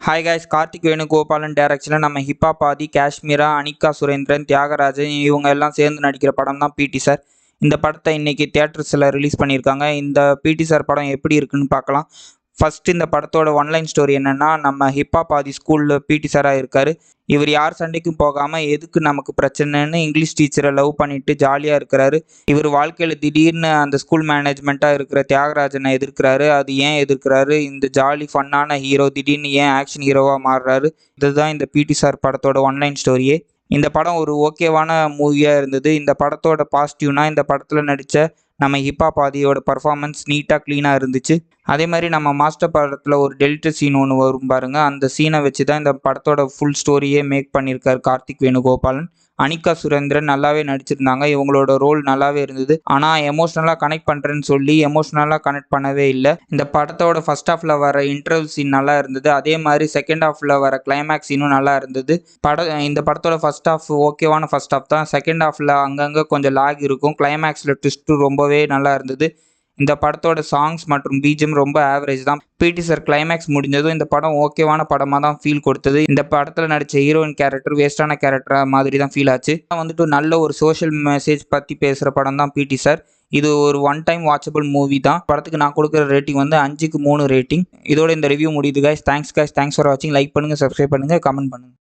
Hi guys, Karthik Venugopalan டைரக்ஷனில் நம்ம hip hop ஆதி, காஷ்மீரா, அனிகா சுரேந்திரன், தியாகராஜன் இவங்க எல்லாம் சேர்ந்து நடிக்கிற படம் தான் பிடி சார். இந்த படத்தை இன்னைக்கு தியேட்டர்ஸில் ரிலீஸ் பண்ணியிருக்காங்க. இந்த பிடி சார் படம் எப்படி இருக்குன்னு பார்க்கலாம். ஃபர்ஸ்ட் இந்த படத்தோட ஒன்லைன் ஸ்டோரி என்னன்னா, நம்ம ஹிப்ஹாப் ஆதி ஸ்கூலில் பிடி சாராக இருக்காரு. இவர் யார் சண்டைக்கும் போகாமல் எதுக்கு நமக்கு பிரச்சனைன்னு இங்கிலீஷ் டீச்சரை லவ் பண்ணிட்டு ஜாலியாக இருக்கிறாரு. இவர் வாழ்க்கையில் திடீர்னு அந்த ஸ்கூல் மேனேஜ்மெண்ட்டாக இருக்கிற தியாகராஜனை எதிர்க்கிறாரு. அது ஏன் எதிர்க்கிறாரு? இந்த ஜாலி ஃபன்னான ஹீரோ திடீர்னு ஏன் ஆக்ஷன் ஹீரோவாக மாறுறாரு? இதுதான் இந்த பிடி சார் படத்தோட ஒன்லைன் ஸ்டோரியே. இந்த படம் ஒரு ஓகேவான மூவியாக இருந்தது. இந்த படத்தோட பாசிட்டிவ்னா, இந்த படத்தில் நடித்த நம்ம ஹிப்ஹாப் ஆதியோட பர்ஃபார்மன்ஸ் நீட்டாக க்ளீனாக இருந்துச்சு. அதே மாதிரி நம்ம மாஸ்டர் படத்தில் ஒரு டெலிட்டட் சீன் ஒன்று வரும் பாருங்க, அந்த சீனை வச்சு தான் இந்த படத்தோட ஃபுல் ஸ்டோரியே மேக் பண்ணியிருக்காரு கார்த்திக் வேணுகோபாலன். அனிகா சுரேந்திரன் நல்லாவே நடிச்சிருந்தாங்க. இவங்களோட ரோல் நல்லாவே இருந்தது. ஆனால் எமோஷ்னலாக கனெக்ட் பண்ணுறேன்னு சொல்லி எமோஷ்னலாக கனெக்ட் பண்ணவே இல்லை. இந்த படத்தோட ஃபர்ஸ்ட் ஹாஃபில் வர இன்டர்வல் சீன் நல்லா இருந்தது. அதே மாதிரி செகண்ட் ஹாஃபில் வர கிளைமேக்ஸ் சீனும் நல்லா இருந்தது. இந்த படத்தோட ஃபர்ஸ்ட் ஹாஃப் ஓகேவான ஃபர்ஸ்ட் ஹாஃப் தான். செகண்ட் ஹாஃபில் அங்கங்கே கொஞ்சம் லாக் இருக்கும். கிளைமேக்ஸில் ட்விஸ்ட்டு ரொம்பவே நல்லா இருந்தது. இந்த படத்தோட சாங்ஸ் மற்றும் பிஜிஎம் ரொம்ப ஆவரேஜ் தான். பிடி சார் கிளைமேக்ஸ் முடிஞ்சதும் இந்த படம் ஓகேவான படமாக தான் ஃபீல் கொடுத்தது. இந்த படத்தில் நடித்த ஹீரோயின் கேரக்டர் வேஸ்டான கேரக்டர் மாதிரி தான் ஃபீல் ஆச்சு. நல்ல ஒரு சோஷியல் மெசேஜ் பற்றி பேசுகிற படம் தான் பிடி சார். இது ஒரு ஒன் டைம் வாட்சபிள் மூவி தான். படத்துக்கு நான் கொடுக்குற ரேட்டிங் 5க்கு 3 ரேட்டிங். இதோட இந்த ரிவ்யூ முடியுது கைஸ். தேங்க்ஸ் ஃபார் வாட்சிங். லைக் பண்ணுங்கள், சப்ஸ்கிரைப் பண்ணுங்கள், கமெண்ட் பண்ணுங்கள்.